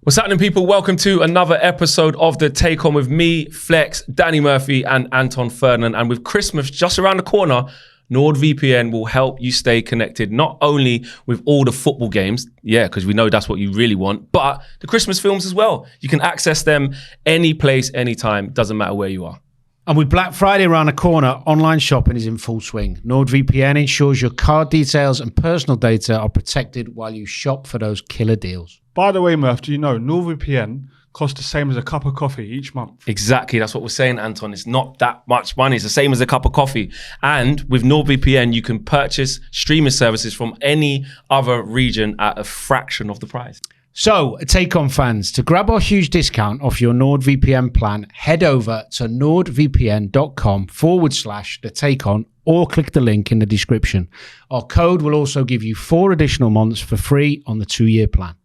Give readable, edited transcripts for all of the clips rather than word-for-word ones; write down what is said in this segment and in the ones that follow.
What's happening, people? Welcome to another episode of The Take On with me, Flex, Danny Murphy and Anton Ferdinand. And with Christmas just around the corner, NordVPN will help you stay connected, not only with all the football games, because we know that's what you really want, but the Christmas films as well. You can access them any place, anytime, doesn't matter where you are. And with Black Friday around the corner, online shopping is in full swing. NordVPN ensures your card details and personal data are protected while you shop for those killer deals. By the way, Murph, do you know NordVPN costs the same as a cup of coffee each month? Exactly, that's what we're saying, Anton. It's not that much money. It's the same as a cup of coffee. And with NordVPN, you can purchase streaming services from any other region at a fraction of the price. So, Take On fans, to grab our huge discount off your NordVPN plan, head over to nordvpn.com/the Take On or click the link in the description. Our code will also give you 4 additional months for free on the 2-year plan.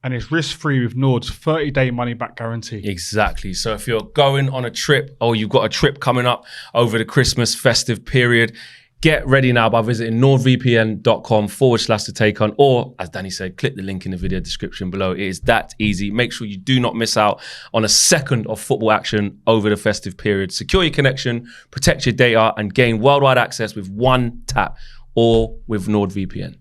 And it's risk-free with Nord's 30-day money-back guarantee. Exactly. So if you're going on a trip or you've got a trip coming up over the Christmas festive period, get ready now by visiting nordvpn.com/the Take On, or as Danny said, click the link in the video description below. It is that easy. Make sure you do not miss out on a second of football action over the festive period. Secure your connection, protect your data, and gain worldwide access with one tap, all with NordVPN.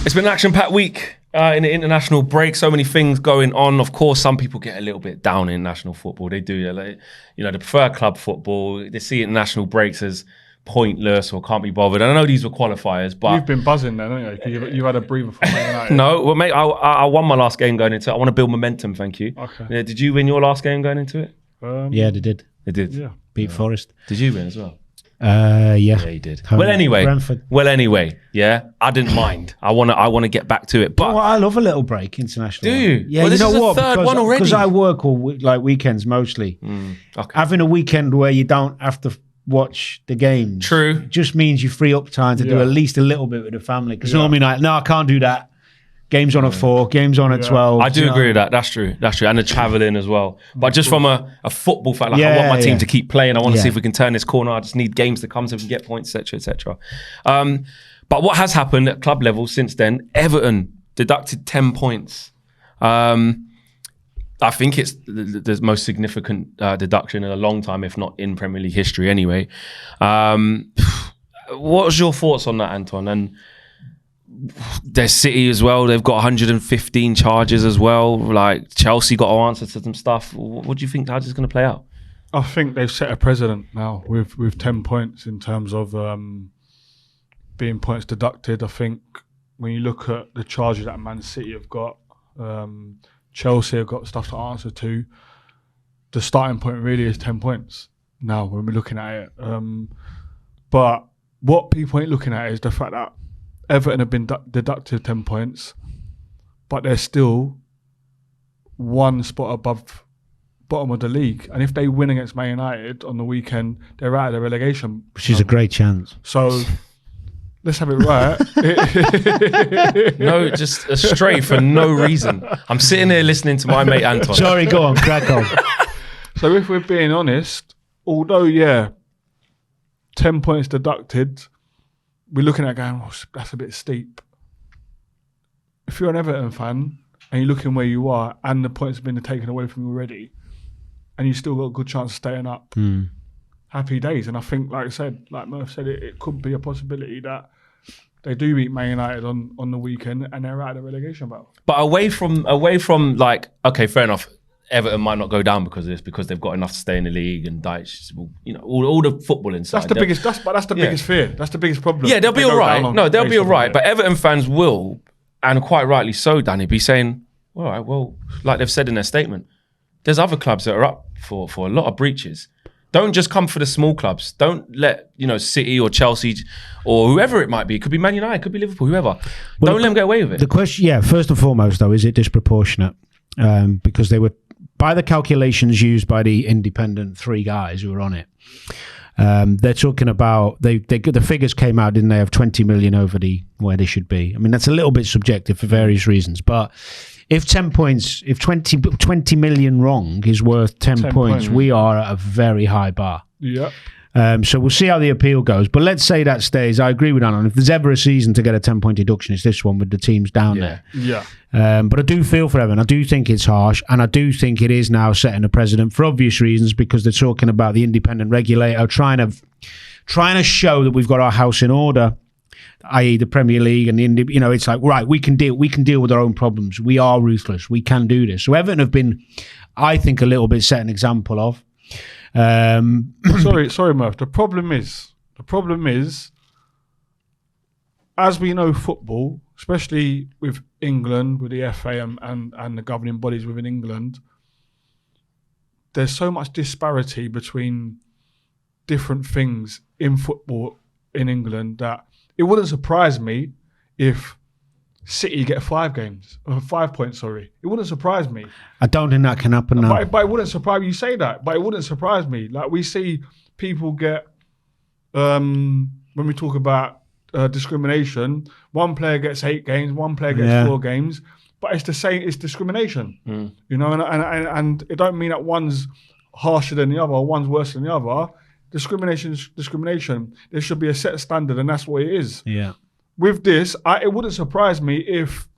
It's been an action-packed week in the international break. So many things going on. Of course, some people get a little bit down in national football. They do. They prefer club football. They see international breaks as pointless or can't be bothered. And I know these were qualifiers, but... You've been buzzing then, haven't you? You've had a breather from Man United. No, well, mate, I won my last game going into it. I want to build momentum, thank you. Okay. Yeah, did you win your last game going into it? Yeah, they did. They did? Yeah. Beat Forest. Did you win as well? Yeah. Yeah, you did. Well, anyway, I didn't mind. I want to get back to it. But I love a little break international. Do you? Yeah, well, you know what? Third one already. Because I work all weekends mostly. Okay. Having a weekend where you don't have to watch the games, True, just means you free up time to do at least a little bit with the family. Because normally, no, I can't do that. Games on at 4, games on at 12. I do agree with that. That's true. And the travelling as well. But just from a football fan, I want my team to keep playing. I want to see if we can turn this corner. I just need games to come so we can get points, etc., etc. But what has happened at club level since then? Everton deducted 10 points. I think it's the most significant deduction in a long time, if not in Premier League history anyway. What was your thoughts on that, Anton? And there's City as well. They've got 115 charges as well. Like Chelsea got to answer to some stuff. What do you think? How's this going to play out? I think they've set a precedent now with 10 points in terms of being points deducted. I think when you look at the charges that Man City have got, Chelsea have got stuff to answer to. The starting point really is 10 points now when we're looking at it. But what people ain't looking at is the fact that Everton have been deducted 10 points, but they're still one spot above bottom of the league. And if they win against Man United on the weekend, they're out of the relegation. Which is a great chance. So let's have it right. No, just astray for no reason. I'm sitting there listening to my mate Anton. Sorry, go on, crack on. So if we're being honest, although, 10 points deducted, we're looking at going, that's a bit steep. If you're an Everton fan and you're looking where you are and the points have been taken away from you already and you still got a good chance of staying up, happy days. And I think, like I said, like Murph said, it could be a possibility that they do beat Man United on the weekend and they're out of the relegation battle. But away from like, okay, fair enough. Everton might not go down because of this, because they've got enough to stay in the league, and Dyche, all the football inside. That's the biggest. That's the biggest fear. That's the biggest problem. Yeah, they'll be all right. No, they'll be all right. But Everton fans will, and quite rightly so, Danny, be saying, all right, well, like they've said in their statement, there's other clubs that are up for a lot of breaches. Don't just come for the small clubs. Don't let City or Chelsea or whoever it might be. It could be Man United, it could be Liverpool, whoever. Don't let them get away with it. The question, first and foremost, though, is it disproportionate? Because they were, by the calculations used by the independent 3 guys who were on it, they're talking about the figures came out, didn't they, of 20 million over where they should be. I mean, that's a little bit subjective for various reasons, but if 10 points, if 20 million wrong is worth 10 points, we are at a very high bar. Yeah. So we'll see how the appeal goes. But let's say that stays. I agree with Anton. If there's ever a season to get a 10-point deduction, it's this one with the teams down there. Yeah. But I do feel for Everton. I do think it's harsh, and I do think it is now setting a precedent for obvious reasons, because they're talking about the independent regulator trying to show that we've got our house in order, i.e. the Premier League and it's like, right, we can deal with our own problems. We are ruthless. We can do this. So Everton have been, I think, a little bit set an example of. Sorry, Murph. The problem is, as we know football, especially with England, with the FA and the governing bodies within England, there's so much disparity between different things in football in England that it wouldn't surprise me if City get 5 points. It wouldn't surprise me. I don't think that can happen now. But it wouldn't surprise me. You say that, but it wouldn't surprise me. Like, we see people get, when we talk about discrimination, one player gets 8 games, one player gets 4 games, but it's the same. It's discrimination, and it don't mean that one's harsher than the other, or one's worse than the other. Discrimination is discrimination. There should be a set standard, and that's what it is. Yeah. With this, it wouldn't surprise me if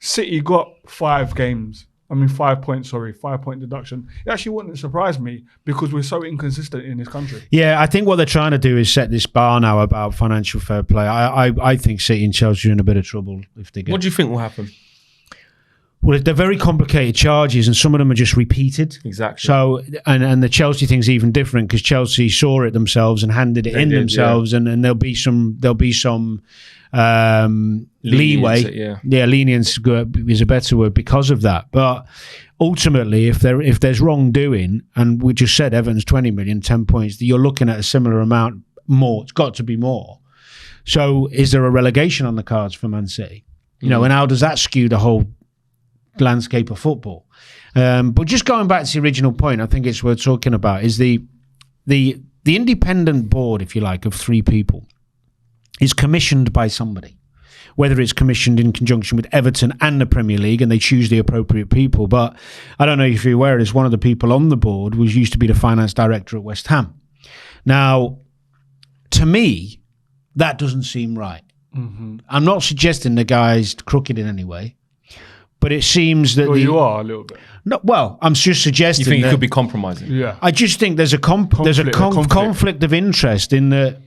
City got 5 points, 5-point deduction. It actually wouldn't surprise me, because we're so inconsistent in this country. Yeah, I think what they're trying to do is set this bar now about financial fair play. I think City and Chelsea are in a bit of trouble if they get... What do you think will happen? Well, they're very complicated charges, and some of them are just repeated. Exactly. So, and the Chelsea thing's even different, because Chelsea saw it themselves and handed it in themselves, and there'll be some leeway. Lenience is a better word because of that. But ultimately, if there's wrongdoing, and we just said Everton's 20 million, 10 points, you're looking at a similar amount more. It's got to be more. So, is there a relegation on the cards for Man City? And how does that skew the whole landscape of football? But just going back to the original point, I think it's worth talking about is the independent board, if you like, of 3 people is commissioned by somebody, whether it's commissioned in conjunction with Everton and the Premier League, and they choose the appropriate people. But I don't know if you're aware, as one of the people on the board used to be the finance director at West Ham. Now, to me, that doesn't seem right. I'm not suggesting the guy's crooked in any way, but it seems that you are a little bit. No, well, I'm just suggesting. You think he could be compromising? Yeah. I just think there's a conflict of interest in that.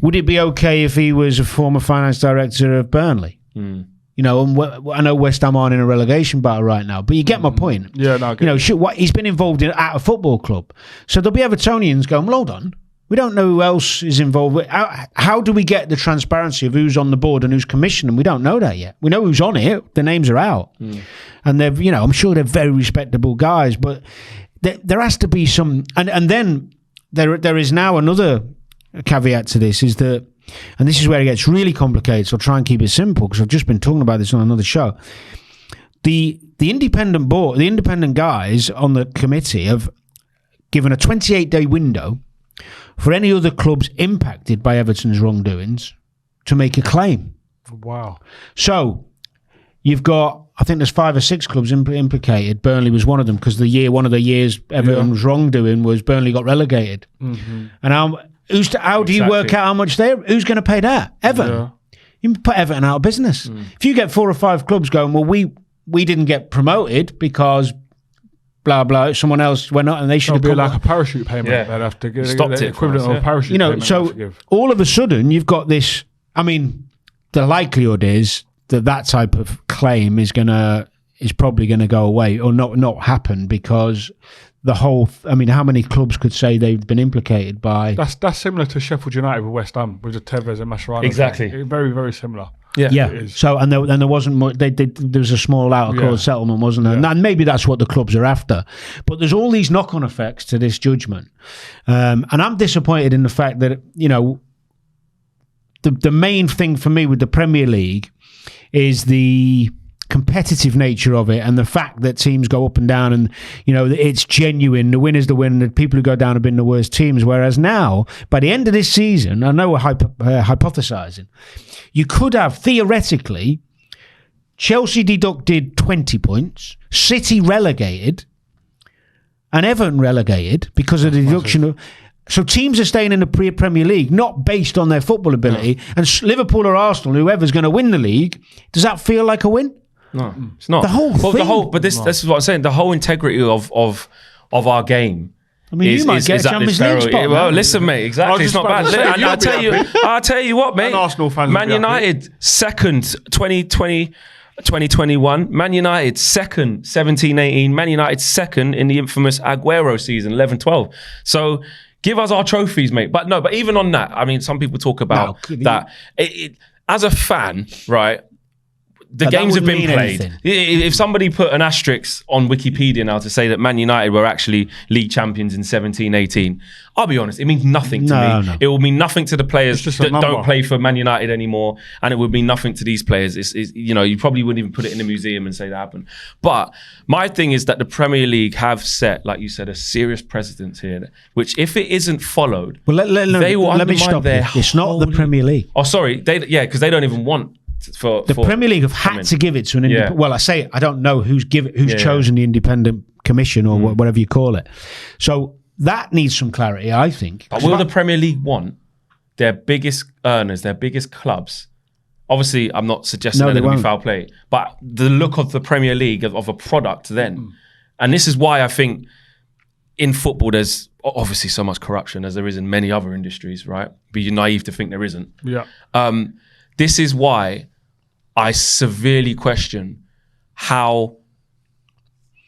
Would it be okay if he was a former finance director of Burnley? And I know West Ham aren't in a relegation battle right now, but you get my point. Yeah, no. He's been involved at a football club, so there'll be Evertonians going, well, hold on. We don't know who else is involved. How do we get the transparency of who's on the board and who's commissioned? And we don't know that yet. We know who's on it. The names are out. And they're, I'm sure they're very respectable guys, but there has to be some, and then there is now another caveat to this, is that, and this is where it gets really complicated, so I'll try and keep it simple, because I've just been talking about this on another show. The independent board, the independent guys on the committee have given a 28-day window for any other clubs impacted by Everton's wrongdoings to make a claim. Wow. So you've got, I think there's 5 or 6 clubs implicated. Burnley was one of them, because one of the years Everton's wrongdoing was Burnley got relegated. And how do you work out how much who's going to pay that? Everton. Yeah. You put Everton out of business. If you get 4 or 5 clubs going, well, we didn't get promoted because blah blah, someone else went up, and they should have be like a parachute payment. They'd have to get the equivalent of a parachute payment. So all of a sudden you've got this. I mean, the likelihood is that type of claim is probably gonna go away or not happen, because the whole, how many clubs could say they've been implicated by? That's similar to Sheffield United with West Ham, with the Tevez and Mascherano. Exactly. Very, very similar. Yeah. So and there wasn't much. There was a small out of court settlement, wasn't there? And maybe that's what the clubs are after. But there's all these knock-on effects to this judgment, and I'm disappointed in the fact that the main thing for me with the Premier League is the competitive nature of it, and the fact that teams go up and down, and it's genuine. The winner's the winner. The people who go down have been the worst teams. Whereas now, by the end of this season, I know we're hypothesizing, you could have theoretically Chelsea deducted 20 points, City relegated, and Everton relegated because of the deduction of. So teams are staying in the Premier League not based on their football ability. And Liverpool or Arsenal, whoever's going to win the league, does that feel like a win? No, it's not. The whole thing. But this is what I'm saying. The whole integrity of our game. I mean, you might get a Champions League spot. Well, listen, mate. Exactly, it's not bad. I'll tell you what, mate. Arsenal fans Man United second, 2021. Man United second, 17-18. Man United second in the infamous Aguero season, 11-12. So give us our trophies, mate. But even on that, I mean, some people talk about that. As a fan, right? The games have been played. Anything. If somebody put an asterisk on Wikipedia now to say that Man United were actually league champions in 17-18, I'll be honest, it means nothing to me. No. It will mean nothing to the players that don't play for Man United anymore, and it would mean nothing to these players. You probably wouldn't even put it in a museum and say that happened. But my thing is that the Premier League have set, like you said, a serious precedent here, which if it isn't followed, they will undermine their It's not the Premier League. Oh, sorry. Because they don't even want... The Premier League have had to give it to an independent. Well, I don't know who's chosen the independent commission or whatever you call it. So that needs some clarity, I think. But will the Premier League want their biggest earners, their biggest clubs? Obviously, I'm not suggesting that it'll be foul play, but the look of the Premier League of a product then, and this is why I think in football there's obviously so much corruption as there is in many other industries, right? But you're naive to think there isn't. Yeah. This is why I severely question how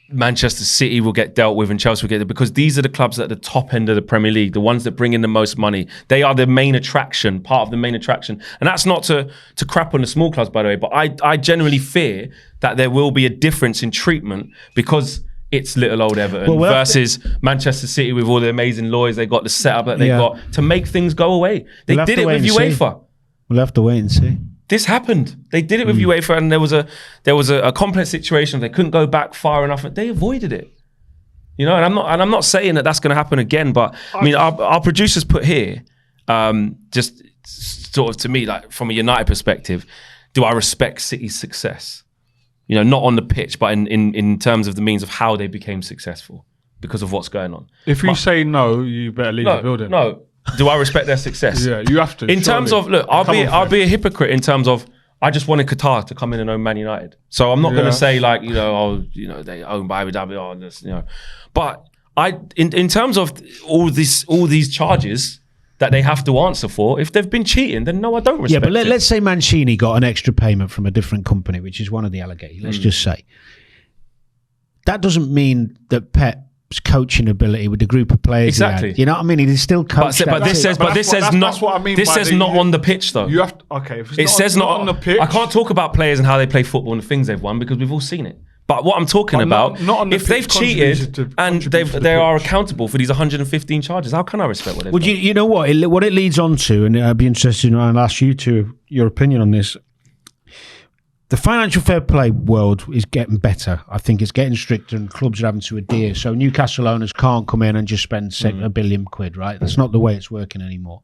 Manchester City will get dealt with and Chelsea will get it, because these are the clubs at the top end of the Premier League, the ones that bring in the most money. They are the main attraction, part of the main attraction. And that's not to crap on the small clubs, by the way, but I genuinely fear that there will be a difference in treatment because it's little old Everton versus Manchester City with all the amazing lawyers they got, the setup that they got to make things go away. They did it with UEFA. We'll have to wait and see. This happened. They did it with UEFA, and there was a complex situation. They couldn't go back far enough. They avoided it, and I'm not saying that that's going to happen again. But I mean, our producers put here, just sort of to me, like from a United perspective, do I respect City's success? Not on the pitch, but in terms of the means of how they became successful because of what's going on. If you say no, you better leave the building. No. Do I respect their success? Yeah, you have to. In terms of, look, I'll be a hypocrite in terms of, I just wanted Qatar to come in and own Man United. So I'm not going to say like, they own by Abu Dhabi, But in terms of all these charges that they have to answer for, if they've been cheating, then no, I don't respect it. Yeah, but let's say Mancini got an extra payment from a different company, which is one of the allegations. Let's just say. That doesn't mean that Pep's coaching ability with the group of players exactly. You know what I mean? He's still coaching. But this says not on the pitch though. You have to, if it's not on the pitch. I can't talk about players and how they play football and the things they've won because we've all seen it. But what I'm talking about, if they've cheated and they are accountable for these 115 charges, how can I respect what they've done? You know what? What it leads on to, and I'd be interested, and I'll ask you your opinion on this. The financial fair play world is getting better. I think it's getting stricter and clubs are having to adhere. So Newcastle owners can't come in and just spend £1 billion, right? That's not the way it's working anymore.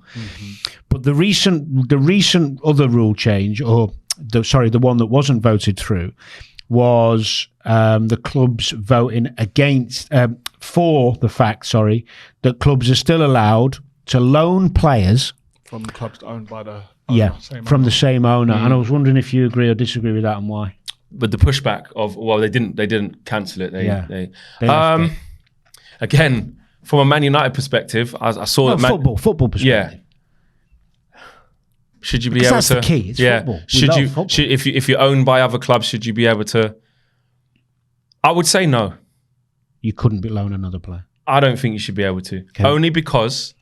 But the recent other rule change, the one that wasn't voted through, was the clubs voting for the fact, that clubs are still allowed to loan players from clubs owned by the the same owner. And I was wondering if you agree or disagree with that and why. But the pushback of they didn't cancel it. They again, from a Man United perspective, I saw that football perspective. Yeah. Should you be able that's to? That's the key. It's football. If you're owned by other clubs, should you be able to? I would say no. You couldn't loan another player. I don't think you should be able to. Okay. Only because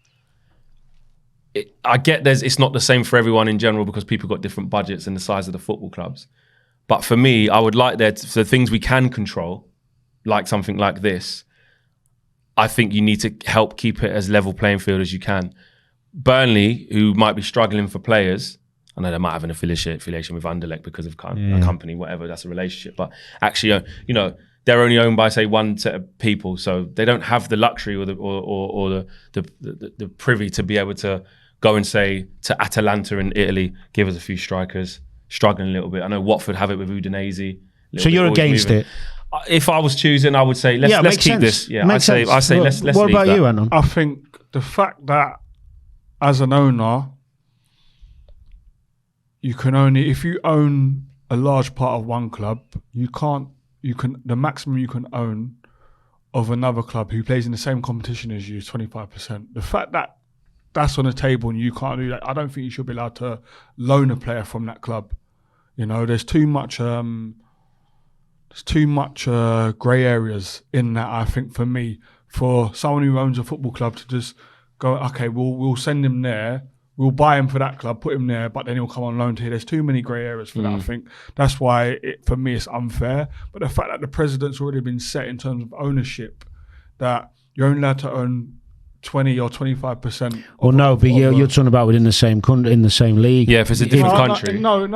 I get it's not the same for everyone in general because people got different budgets and the size of the football clubs. But for me, I would like the things we can control, like something like this. I think you need to help keep it as level playing field as you can. Burnley, who might be struggling for players, I know they might have an affiliation with Anderlecht because of a company, whatever, that's a relationship. But actually, they're only owned by, say, one set of people, so they don't have the luxury or the privy to be able to go and say to Atalanta in Italy, give us a few strikers, struggling a little bit. I know Watford have it with Udinese. So you're against it? If I was choosing, I would say let's keep this. Yeah, I say let's. What about you, Anton? I think the fact that as an owner, you can only, if you own a large part of one club, the maximum you can own of another club who plays in the same competition as you is 25%. The fact that that's on the table and you can't do that, I don't think you should be allowed to loan a player from that club. You know, there's too much grey areas in that, I think, for me, for someone who owns a football club to just go, okay, we'll send him there, we'll buy him for that club, put him there, but then he'll come on loan to here. There's too many grey areas for that, I think. That's why, for me, it's unfair. But the fact that the precedent's already been set in terms of ownership, that you're only allowed to own 20 or 25%. Well, no, but you're talking about within the same country, in the same league. Yeah, if it's a different country. No,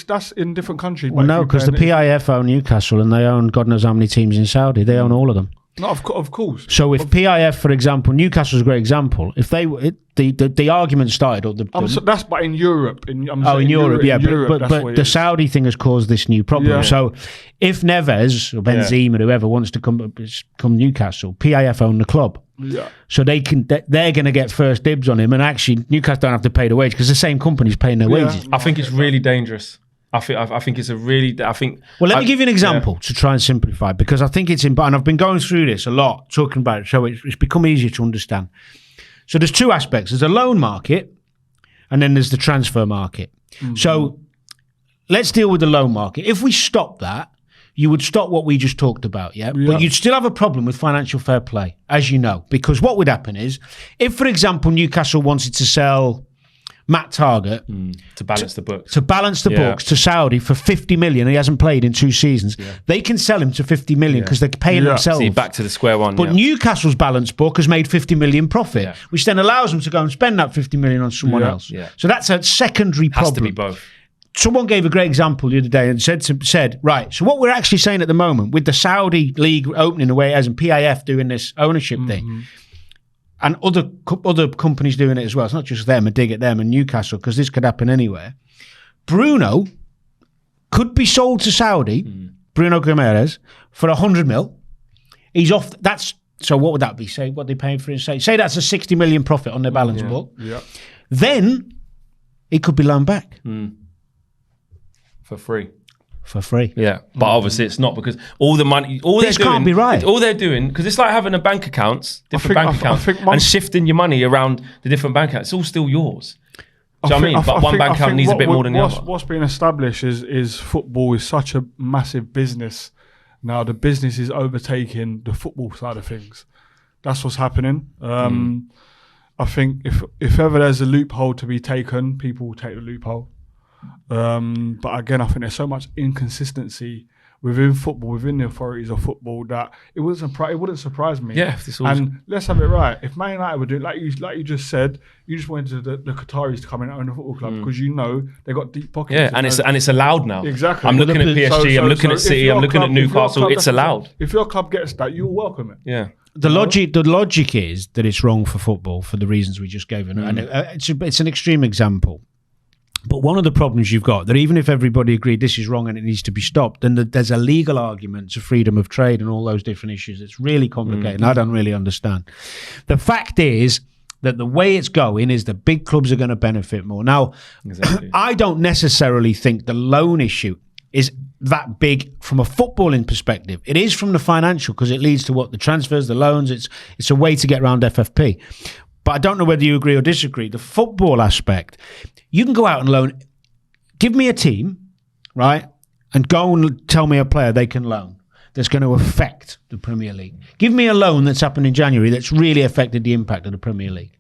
that's in different countries. Well, no, because the PIF own Newcastle and they own God knows how many teams in Saudi. They own all of them. No, of course. So if PIF, for example, Newcastle's a great example. If the argument started, or that's but in Europe. In Europe, yeah. But the Saudi thing has caused this new problem. Yeah. So if Neves or Benzema or whoever wants to come Newcastle, PIF own the club. Yeah. So they're going to get first dibs on him, and actually Newcastle don't have to pay the wage because the same company's paying their wages. I think it's really dangerous. I think it's a really. Well, let me give you an example to try and simplify, because I think it's and I've been going through this a lot, talking about it, so it's become easier to understand. So there's two aspects: there's a loan market, and then there's the transfer market. Mm-hmm. So let's deal with the loan market. If we stop that, you would stop what we just talked about, yeah? But you'd still have a problem with financial fair play, as you know, because what would happen is, if, for example, Newcastle wanted to sell Matt Targett to balance the books to Saudi for 50 million, he hasn't played in 2 seasons, they can sell him to 50 million because they're paying themselves. See, back to the square one. But Newcastle's balance book has made 50 million profit, which then allows them to go and spend that 50 million on someone else. Yeah. So that's a secondary problem. Has to be both. Someone gave a great example the other day and said, right, so what we're actually saying at the moment, with the Saudi league opening the way it has and PIF doing this ownership thing, and other companies doing it as well, it's not just them, a dig at them and Newcastle, because this could happen anywhere. Bruno could be sold to Saudi, Bruno Guimaraes, for 100 mil. He's off. So what would that be? Say what they paid for him. Say that's a 60 million profit on their balance book. Yeah. Then it could be loaned back. For free. Yeah. But obviously it's not, because all the money, this can't be right. All they're doing, because it's like having a bank accounts, and shifting your money around the different bank accounts. It's all still yours. Do you know what I mean? But one bank account needs a bit more than the other. What's being established is football is such a massive business. Now the business is overtaking the football side of things. That's what's happening. I think if ever there's a loophole to be taken, people will take the loophole. But again, I think there's so much inconsistency within football, within the authorities of football, that it wouldn't surprise me. Yeah, and let's have it right. If Man United were doing like you just said, you just wanted the Qataris to come in and own a football club because you know they got deep pockets. Yeah, and it's allowed now. Exactly. I'm looking at PSG. I'm looking at City. I'm looking at Newcastle. It's allowed. If your club gets that, you'll welcome it. Yeah. The logic is that it's wrong for football for the reasons we just gave, and it's an extreme example. But one of the problems you've got, that even if everybody agreed this is wrong and it needs to be stopped, then there's a legal argument to freedom of trade and all those different issues. It's really complicated, and I don't really understand. The fact is that the way it's going is the big clubs are going to benefit more. Now, I don't necessarily think the loan issue is that big from a footballing perspective. It is from the financial, because it leads to the transfers, the loans. It's a way to get around FFP. But I don't know whether you agree or disagree. The football aspect, you can go out and loan. Give me a team, right, and go and tell me a player they can loan that's going to affect the Premier League. Give me a loan that's happened in January that's really affected the impact of the Premier League.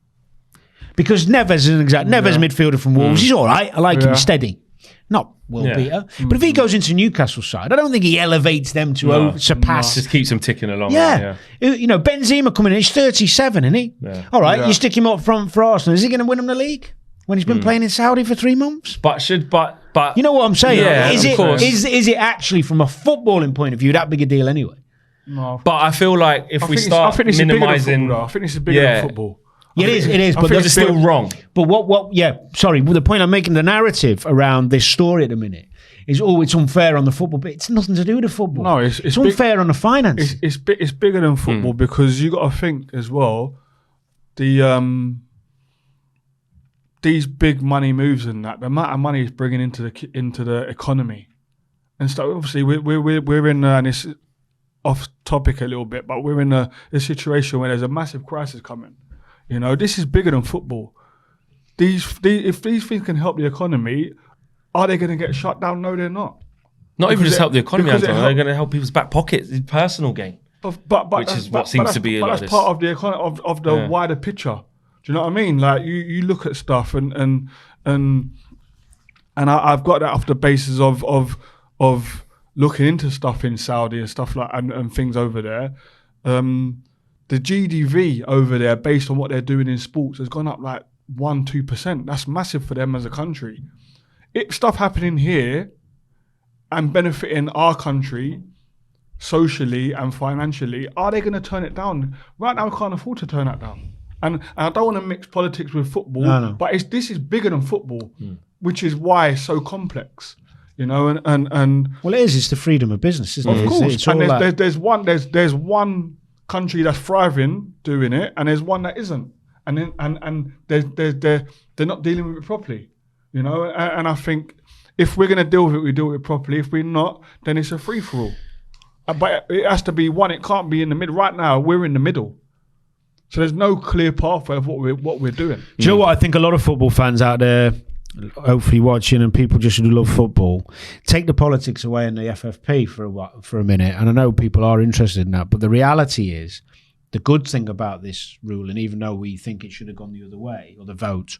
Because Neves is an exact. Neves midfielder from Wolves. He's all right. I like him, steady. Not world beater. But if he goes into Newcastle's side, I don't think he elevates them to surpass. Just keeps them ticking along. Yeah. You know, Benzema coming in, he's 37, isn't he? Yeah. All right, you stick him up front for Arsenal. Is he going to win him the league when he's been playing in Saudi for 3 months? But you know what I'm saying? Yeah, is it actually, from a footballing point of view, that big a deal anyway? No. But I feel like if we start minimising, I think it's bigger than football. It is, but it's still wrong. But the point I'm making, the narrative around this story at the minute is, it's unfair on the football, but it's nothing to do with the football. No, it's unfair on the finance. It's bigger than football, because you got to think as well, these big money moves and that, the amount of money it's bringing into the economy and stuff. Obviously, we're in and it's off topic a little bit, but we're in a situation where there's a massive crisis coming. You know, this is bigger than football. If these things can help the economy, are they going to get shut down? No, they're not. Not even just help the economy, Anton. They're going to help people's back pockets, personal gain. Which is what seems to be that's part of the economy of the wider picture. Do you know what I mean? Like you look at stuff and I've got that off the basis of looking into stuff in Saudi and stuff like and things over there. The GDP over there, based on what they're doing in sports, has gone up like 1-2%. That's massive for them as a country. If stuff happening here and benefiting our country socially and financially, are they going to turn it down? Right now, we can't afford to turn that down. And I don't want to mix politics with football, but this is bigger than football, which is why it's so complex. You know, and well, it is. It's the freedom of business, isn't it? Of course, it's and there's one country that's thriving doing it, and there's one that isn't, and they're not dealing with it properly. You know, and I think if we're going to deal with it, we deal with it properly. If we're not, then it's a free for all. But it has to be one. It can't be in the middle. Right now, we're in the middle. So there's no clear pathway of what we're doing. Do you know what? I think a lot of football fans out there, hopefully watching, and people just who love football, take the politics away in the FFP for a minute. And I know people are interested in that, but the reality is, the good thing about this rule, and even though we think it should have gone the other way, or the vote,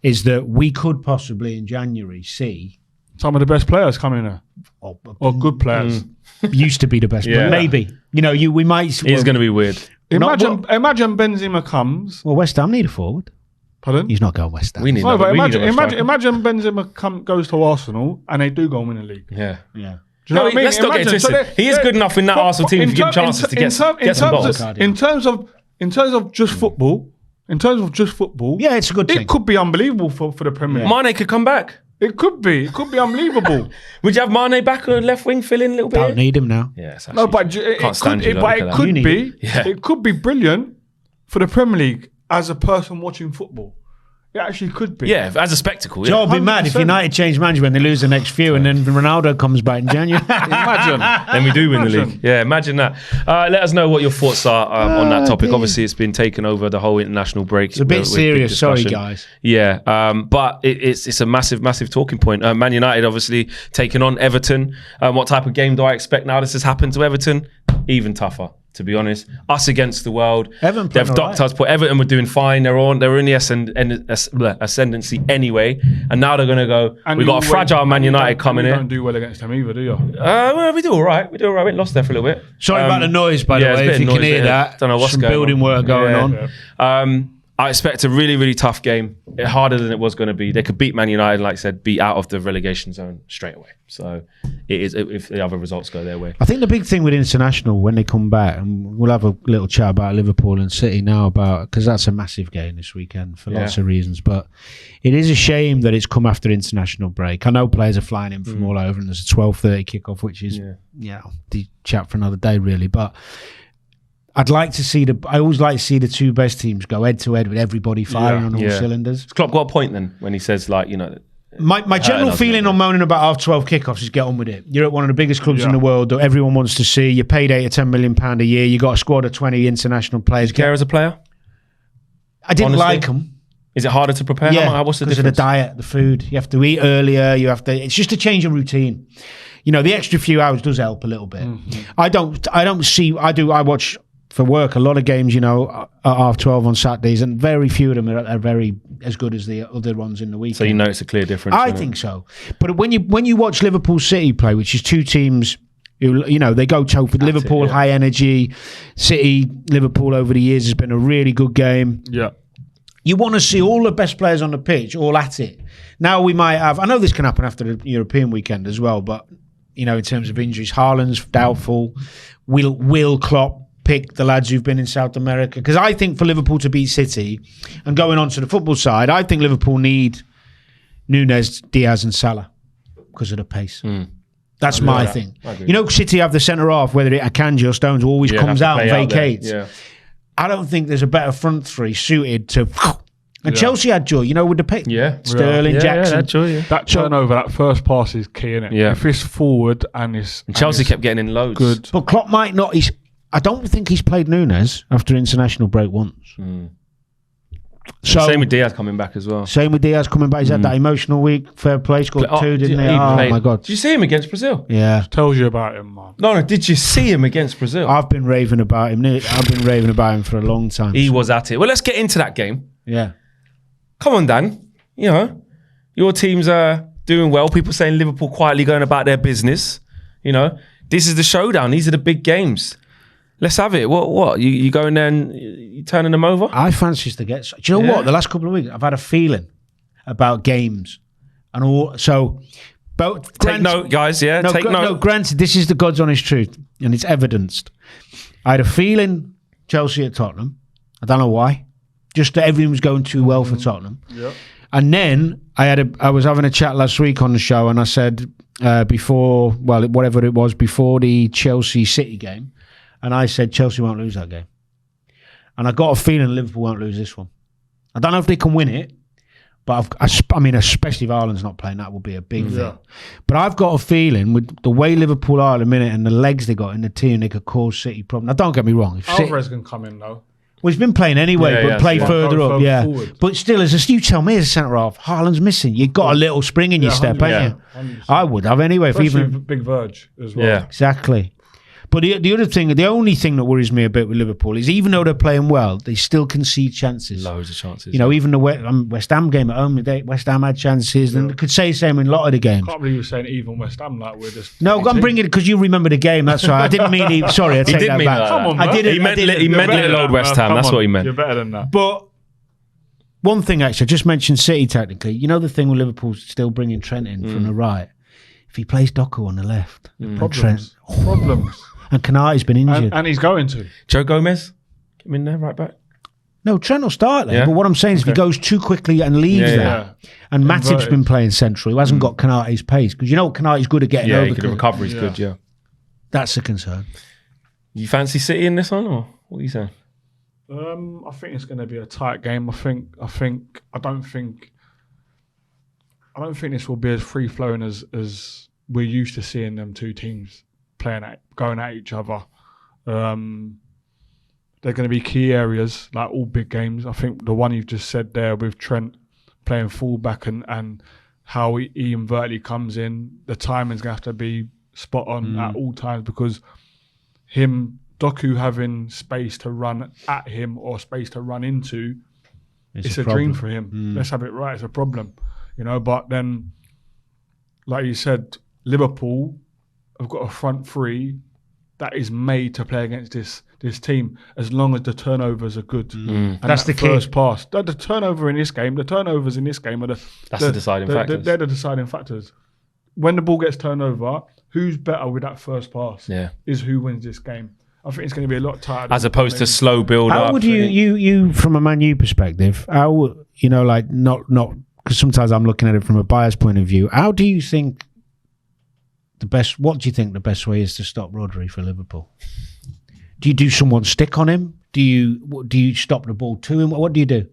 is that we could possibly in January see some of the best players coming in, or good players. Used to be the best, but maybe we might. It's going to be weird. Imagine Benzema comes. Well, West Ham need a forward. Pardon? He's not going West Ham. Imagine Benzema goes to Arsenal and they do go and win the league. Yeah. Do you know what I mean? Let's not get twisted. He is good enough in that Arsenal team to give chances to get some goals. In terms of just football, yeah, it's a good thing. It could be unbelievable for the Premier League. Mane could come back. It could be unbelievable. Would you have Mane back on left wing, fill in a little bit? Don't need him now. Yeah, no, but it could be brilliant for the Premier League as a person watching football. It actually could be. Yeah, as a spectacle. Joe would be mad if United change manager when they lose the next few and then Ronaldo comes back in January. Imagine. Then we do win the league. Yeah, imagine that. Let us know what your thoughts are on that topic. Obviously, it's been taken over the whole international break. It's a bit serious. Sorry, guys. Yeah, but it's a massive, massive talking point. Man United obviously taking on Everton. What type of game do I expect now this has happened to Everton? Even tougher, to be honest. Us against the world. Everton They've docked us, but Everton were doing fine. They were in the ascendancy anyway, and now they're going to go. We've got a fragile Man United coming in. You don't do well against them either, do you? Well, we do all right. We lost there for a little bit. Sorry about the noise, by the way, if you can hear that. Don't know what's some going building on. Work going on. I expect a really, really tough game. Harder than it was going to be. They could beat Man United, like I said, be out of the relegation zone straight away. So it is if the other results go their way. I think the big thing with international when they come back, and we'll have a little chat about Liverpool and City now, because that's a massive game this weekend for lots of reasons. But it is a shame that it's come after international break. I know players are flying in from all over, and there's a 12:30 kickoff, which is the chat for another day, really. But I always like to see the two best teams go head to head with everybody firing on all cylinders. Klopp got a point then when he says, like, you know. My general feeling on moaning about half-12 kickoffs is get on with it. You're at one of the biggest clubs in the world that everyone wants to see. You're paid £8 or £10 million a year. You got a squad of 20 international players. Do you care as a player? I didn't like them. Is it harder to prepare? Yeah, what's the difference? Because of the diet, the food. You have to eat earlier. It's just a change of routine. You know, the extra few hours does help a little bit. Mm-hmm. I watch for work a lot of games, at 12 on Saturdays, and very few of them are very as good as the other ones in the weekend. So you notice a clear difference. I think so. But when you watch Liverpool City play, which is two teams who, they go toe for Liverpool, high energy. City, Liverpool over the years has been a really good game. Yeah. You want to see all the best players on the pitch, all at it. Now we might have, I know this can happen after the European weekend as well, but, in terms of injuries, Haaland's doubtful. Will Klopp pick the lads who've been in South America? Because I think for Liverpool to beat City, and going on to the football side, I think Liverpool need Núñez, Diaz and Salah because of the pace. That's my thing. City have the centre-half, whether it Akanji or Stones, who always comes out and vacates. I don't think there's a better front three suited to. And Chelsea had joy, with the pick. Yeah. Sterling, Jackson. That joy, That turnover, that first pass is key, innit? Yeah. If it's forward and Chelsea kept getting in loads. good. But Klopp might not. I don't think he's played Nunes after international break once. So Same with Diaz coming back as well. Same with Diaz coming back. He's had that emotional week. Fair play. Scored 2, didn't he? Oh, my God. Did you see him against Brazil? Yeah. Tells you about him, man. No, did you see him against Brazil? I've been raving about him. I've been raving about him for a long time. He was at it. Well, let's get into that game. Yeah. Come on, Dan. Your teams are doing well. People saying Liverpool quietly going about their business. This is the showdown. These are the big games. Let's have it. What? You going there and you turning them over? I fancy us to get... Do you know what? The last couple of weeks, I've had a feeling about games. And all. So... Take note, guys. Yeah, take note. No, granted, this is the God's honest truth. And it's evidenced. I had a feeling Chelsea at Tottenham. I don't know why. Just that everything was going too well for Tottenham. Yeah. And then I was having a chat last week on the show, and I said before the Chelsea City game, and I said Chelsea won't lose that game. And I got a feeling Liverpool won't lose this one. I don't know if they can win it, but especially if Ireland's not playing, that will be a big thing. But I've got a feeling with the way Liverpool are at the minute and the legs they got in the team, they could cause City problems. Now, don't get me wrong. Alvarez can come in, though. Well, he's been playing anyway, but play further up, forward. But still, you tell me as a centre-half, Haaland's missing. You've got a little spring in your step, ain't you? 100%. I would have anyway. Especially big Verge as well. Yeah. Exactly. But the only thing that worries me a bit with Liverpool is even though they're playing well, they still concede chances. Loads of chances. Even the West Ham game at home today, West Ham had chances, and could say the same in a lot of the games. I can't believe you're saying even West Ham like we're just... No, I'm bringing it because you remember the game. That's right. I didn't mean... Sorry, I take that back. Come on, man. He meant little old West Ham. That's what he meant. You're better than that. But one thing, actually, I just mentioned City technically. The thing with Liverpool still bringing Trent in from the right. If he plays Doku on the left, Problems. And Kanati's been injured. And he's going to. Joe Gomez, get him in there, right back. No, Trent will start there. But what I'm saying is if he goes too quickly and leaves there, and Matip's been playing central, who hasn't got Kanati's pace, because Kanati's good at getting over. The recovery's good, That's a concern. You fancy City in this one, or what are you saying? I think it's going to be a tight game. I don't think this will be as free flowing as we're used to seeing them two teams going at each other. They're going to be key areas, like all big games. I think the one you've just said there with Trent playing fullback and how he invertly comes in, the timing's going to have to be spot on at all times, because Doku having space to run at him or space to run into, it's a dream for him. Let's have it right. It's a problem, But then, like you said, Liverpool have got a front three that is made to play against this team as long as the turnovers are good. And that's the first key. pass. The turnovers in this game are the deciding factors. They're the deciding factors. When the ball gets turned over, who's better with that first pass is who wins this game. I think it's going to be a lot tighter. As opposed to slow build up. How would you from a Man U perspective, not because sometimes I'm looking at it from a biased point of view, what do you think the best way is to stop Rodri for Liverpool? Do you do someone stick on him? Do you stop the ball to him? What do you do?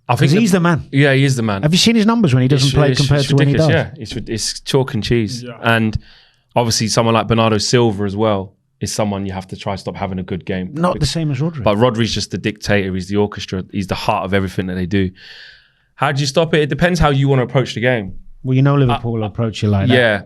I think he's the man. Yeah, he is the man. Have you seen his numbers when he doesn't play compared to when he does? Yeah, it's chalk and cheese. Yeah. And obviously someone like Bernardo Silva as well is someone you have to try to stop having a good game. Not the same as Rodri. But Rodri's just the dictator. He's the orchestra. He's the heart of everything that they do. How do you stop it? It depends how you want to approach the game. Well, Liverpool will approach you like that. Yeah.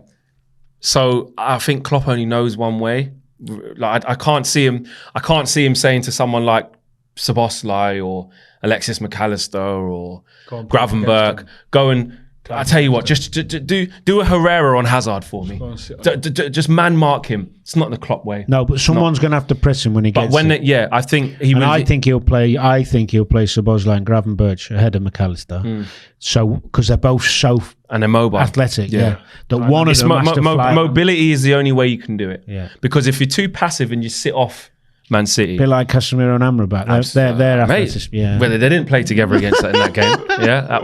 So I think Klopp only knows one way. Like I can't see him saying to someone like Szoboszlai or Alexis McAllister or Gravenberch, go and I tell you what, just do a Herrera on Hazard for me. Just man mark him. It's not the Klopp way. No, but someone's going to have to press him when he gets. But I think he. And I think he'll play Szoboszlai and Gravenberch ahead of McAllister. So because they're both so and they're mobile, athletic. Yeah. That one of them has to fly. Mobility is the only way you can do it. Yeah. Because if you're too passive and you sit off Man City, a bit like Casemiro and Amrabat. They're athletic. Yeah. Well, they didn't play together against that in that game. Yeah, that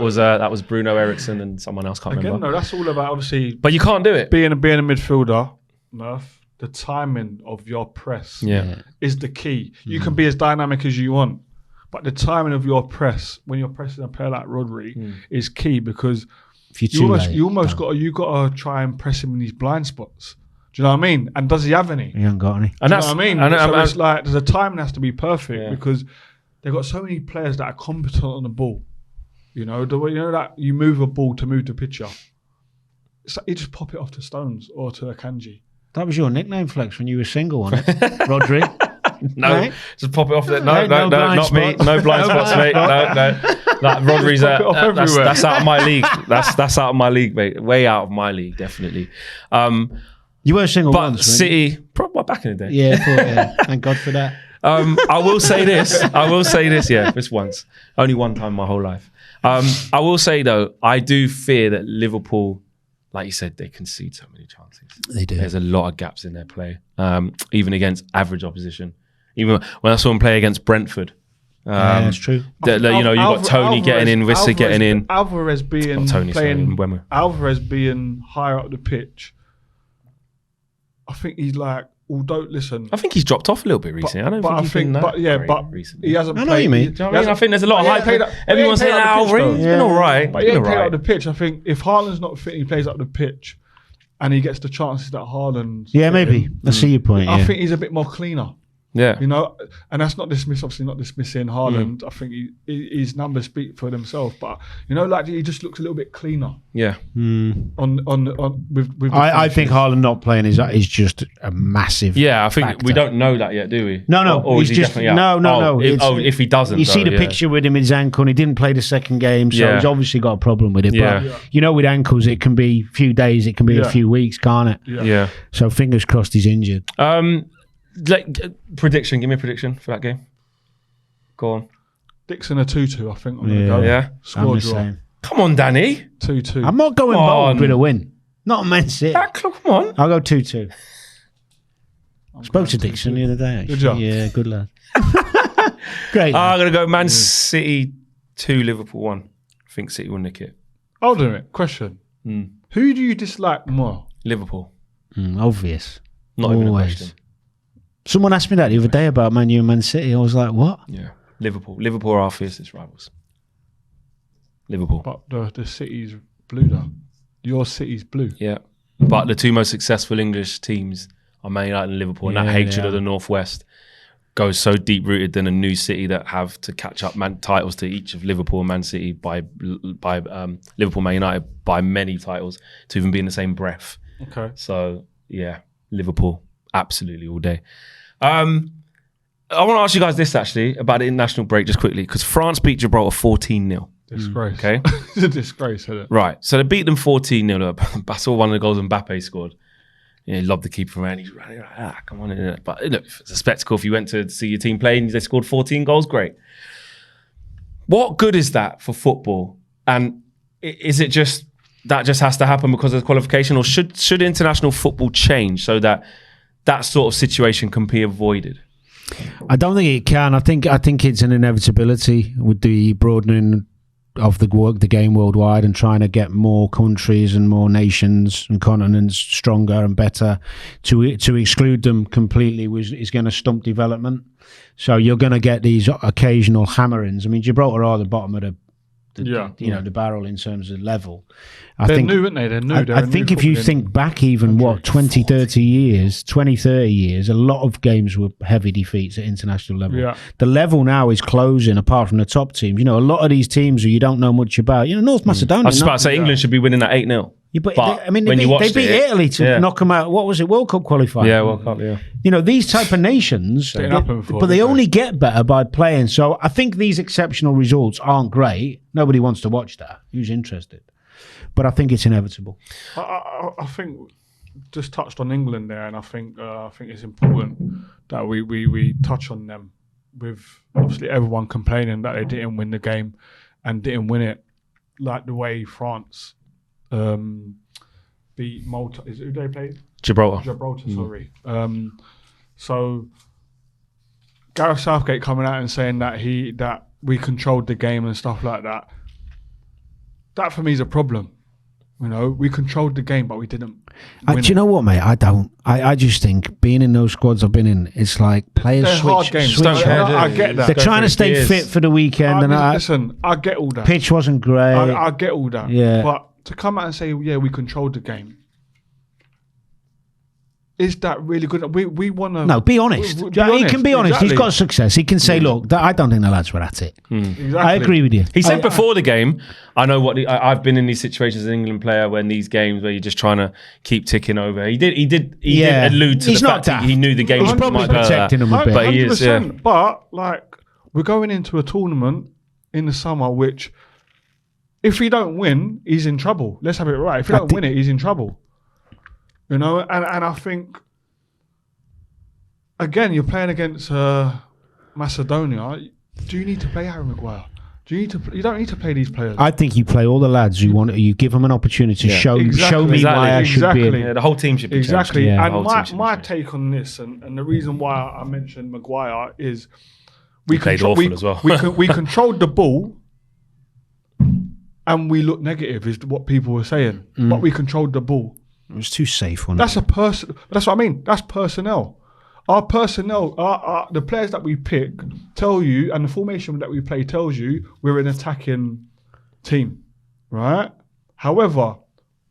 was Bruno Eriksson and someone else. Can't remember. No, that's all about obviously. But you can't do it. Being a midfielder, Murph. the timing of your press Yeah. is the key. You can be as dynamic as you want, but the timing of your press when you're pressing a player like Rodri is key, because If you're too late, you almost got to try and press him in these blind spots. Do you know what I mean? And does he have any? He hasn't got any. And Do that's you know what I mean? So it's like the timing has to be perfect because they've got so many players that are competent on the ball. You know, the way that you move a ball to move the picture. It's like you just pop it off to Stones or to Akanji. That was your nickname, Flex, when you were single, wasn't it? Rodri. No, Right? just pop it off there. Right, No, no blind not me. spots. No blind spots, mate. No. That Rodri's Pop it off everywhere. that's out of my league. That's out of my league, mate. Way out of my league, definitely. You were single But once, weren't City, probably back in the day. you? Yeah. Thank God for that. I will say this. Yeah, just once. Only one time in my whole life. I will say though, I do fear that Liverpool, like you said, they concede so many chances. They do. There's a lot of gaps in their play, even against average opposition. Even when I saw them play against Brentford. Yeah, that's true. You got Tony getting in, Wissa getting in. Alvarez being Tony, sorry, playing, Mbeumo. Alvarez being higher up the pitch. I think he's like, although listen, I think he's dropped off a little bit recently. I don't think he's been that great recently. he hasn't I know played. what you mean. Do you know what I mean? I think there's a lot of he hype. ain't played Everyone's saying, up the pitch, Alvarez, he's though. been all right. But he ain't played up the pitch. I think if Haaland's not fit, he plays up the pitch, and he gets the chances that Haaland's. Yeah, maybe. I see your point. I Yeah. think he's a bit more cleaner. Yeah. You know, and that's not obviously not dismissing Haaland. I think his numbers speak for themselves, but like he just looks a little bit cleaner Yeah. on with the I think finishes. Haaland not playing is just a massive. Yeah, I think factor. we don't know that yet, do we? No. Or is He's he just definitely out? no. If he doesn't, You see though, the picture with him in his ankle, and he didn't play the second game, so Yeah. he's obviously got a problem with it. Yeah. But with ankles, it can be a few days, it can be a few weeks, can't it? Yeah. So fingers crossed he's injured. Prediction. Give me a prediction for that game. Go on. Dixon a 2-2. I think I'm gonna go. Yeah. I'm Score the draw. same. Come on, Danny. 2-2. I'm not going Come bold on. with a win. Not Man City. Come on. I'll go 2-2. I'm Spoke going to Dixon the other day. Actually. Did ya? Yeah, good lad. Great. I'm going to go Man City 2, Liverpool 1. I think City will nick it. Hold on a minute. Question. Who do you dislike more? Liverpool. Obvious. Not even a Always. question. Someone asked me that the other day about Man U and Man City. I was like, what? Yeah. Liverpool are our fiercest rivals. Liverpool. But the City's blue though. Your City's blue. Yeah. But the two most successful English teams are Man United and Liverpool. And that Yeah, hatred they of the are. Northwest goes so deep rooted than a new city that have to catch up titles to each of Liverpool and Man City by Liverpool, Man United by many titles to even be in the same breath. Okay. So yeah, Liverpool absolutely all day. I want to ask you guys this actually about the international break just quickly because France beat Gibraltar 14-0. Disgrace. Okay. It's a disgrace, isn't it? Right. So they beat them 14-0. I saw one of the goals Mbappe scored. He loved the keeper around. He's running like, come on. But look, it's a spectacle. If you went to see your team play and they scored 14 goals, great. What good is that for football? And is it just that just has to happen because of the qualification, or should international football change so that that sort of situation can be avoided? I don't think it can. I think it's an inevitability with the broadening of the game worldwide and trying to get more countries and more nations and continents stronger and better. To exclude them completely is going to stump development. So you're going to get these occasional hammerings. I mean, Gibraltar are the bottom of the barrel in terms of level. They're new, aren't they? They're new. I think if you think back even 20, 30 years, a lot of games were heavy defeats at international level. Yeah. The level now is closing apart from the top teams. A lot of these teams who you don't know much about, North Macedonia. I was just about to say England should be winning at 8-0. Yeah, but when they beat it, Italy to knock them out. What was it? World Cup qualifying. Yeah, World Cup, yeah. These type of nations, Didn't happen before, but they did only get better by playing. So I think these exceptional results aren't great. Nobody wants to watch that. Who's interested? But I think it's inevitable. I think just touched on England there, and I think it's important that we touch on them. With obviously everyone complaining that they didn't win the game and didn't win it like the way France beat Malta. Is it who they played? Gibraltar. Sorry. So Gareth Southgate coming out and saying that we controlled the game and stuff like that. That for me is a problem. You know, we controlled the game, but we didn't. Do you know what, mate? I don't. I just think being in those squads I've been in, it's like players They're hard switch. games. switch I get that. They're trying to stay fit for the weekend, and Listen, I get all that. pitch wasn't great. I get all that. Yeah. But to come out and say, yeah, we controlled the game. Is that really good? We want to... No, be honest. He can be honest. Exactly. He's got success. He can say, look, I don't think the lads were at it. Exactly. I agree with you. He said before the game, I know what I've been in these situations as an England player when these games where you're just trying to keep ticking over. He did allude to He's the not fact that he knew the game He's probably might go protecting that. him a bit. But he is, yeah. But like, we're going into a tournament in the summer, which if we don't win, he's in trouble. Let's have it right. If we don't win it, he's in trouble. You know, and I think, again, you're playing against Macedonia. Do you need to play Harry Maguire? You don't need to play these players. I think you play all the lads you want. You give them an opportunity to show me why I should be in. Yeah, the whole team should be exactly. changed. And my take on this, and the reason why I mentioned Maguire is we played awful as well. we controlled the ball, and we looked negative, is what people were saying. But we controlled the ball. It was too safe. That's That's what I mean. That's personnel. Our personnel, the players that we pick tell you, and the formation that we play tells you we're an attacking team, right? However,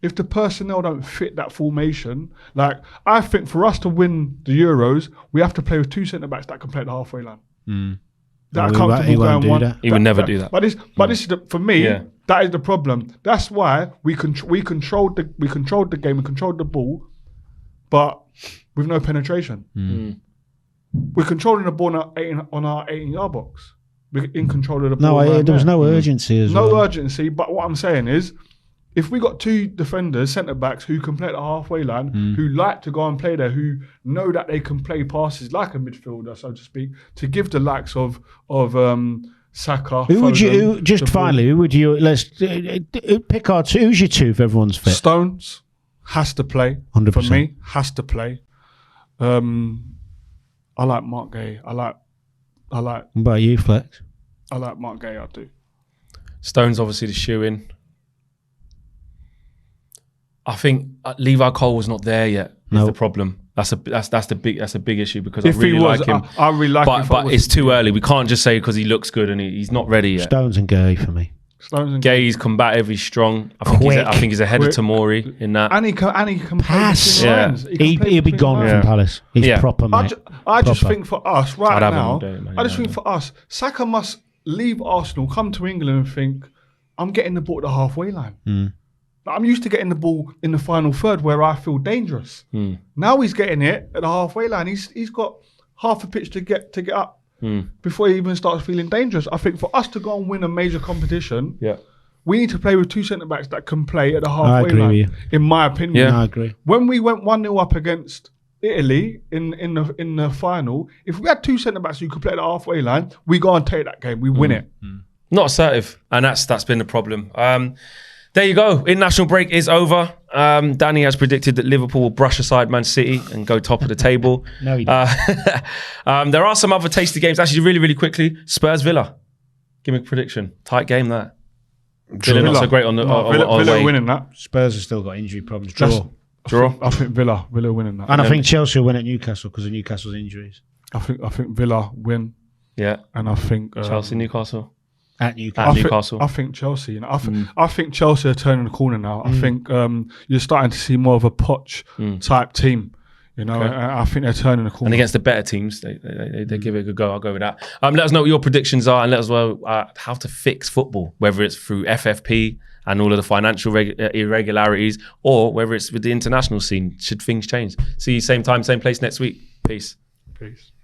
if the personnel don't fit that formation, like I think for us to win the Euros, we have to play with two centre-backs that can play at the halfway line. That are comfortable going one. He would never do that. But this is for me. Yeah. That is the problem. That's why we controlled the game, we controlled the ball, but with no penetration. We're controlling the ball on our 18-yard box. We're in control of the ball. No, there was no urgency as well. No urgency, but what I'm saying is, if we got two defenders, centre-backs, who can play at the halfway line, who like to go and play there, who know that they can play passes like a midfielder, so to speak, to give the likes of Saka. Who would you, finally, who would you, let's pick our two, who's your two if everyone's fit? Stones has to play. 100%. For me, has to play. I like Mark Gay. I like. What about you, Flex? I like Mark Gay. I do. Stone's obviously the shoe-in. I think Levi Cole was not there yet. Is the problem. That's a big issue because if I really like him. I really like him. But it's too early. We can't just say because he looks good and he's not ready yet. Stones and Gay for me. Gay's combative. He's strong. I think he's ahead of Tomori in that. And he can pass. Yeah. He'll be gone from Palace. He's proper, mate. I just think for us right now, think for us, Saka must leave Arsenal, come to England and think, I'm getting the ball at the halfway line. I'm used to getting the ball in the final third where I feel dangerous. Now he's getting it at the halfway line. He's got half a pitch to get up. Before he even starts feeling dangerous. I think for us to go and win a major competition, we need to play with two centre-backs that can play at the halfway line, in my opinion. I agree. When we went 1-0 up against Italy in the final, if we had two centre-backs who could play at the halfway line, we go and take that game. We win it. Not assertive, and that's been the problem. There you go. International break is over. Danny has predicted that Liverpool will brush aside Man City and go top of the table. No, he didn't. There are some other tasty games. Actually, really, really quickly. Spurs Villa. Give me a prediction. Tight game, that. Villa not so great on the Villa way. winning that. Spurs have still got injury problems. Draw. I think Villa winning that. And I think Chelsea will win at Newcastle because of Newcastle's injuries. I think Villa win. Yeah. And I think Chelsea, Newcastle. At Newcastle. I think Chelsea. You know, I think Chelsea are turning the corner now. I think you're starting to see more of a Poch type team. You know, I think they're turning the corner. And against the better teams, they give it a good go. I'll go with that. Let us know what your predictions are, and let us know how to fix football, whether it's through FFP and all of the financial irregularities, or whether it's with the international scene. Should things change? See you same time, same place next week. Peace.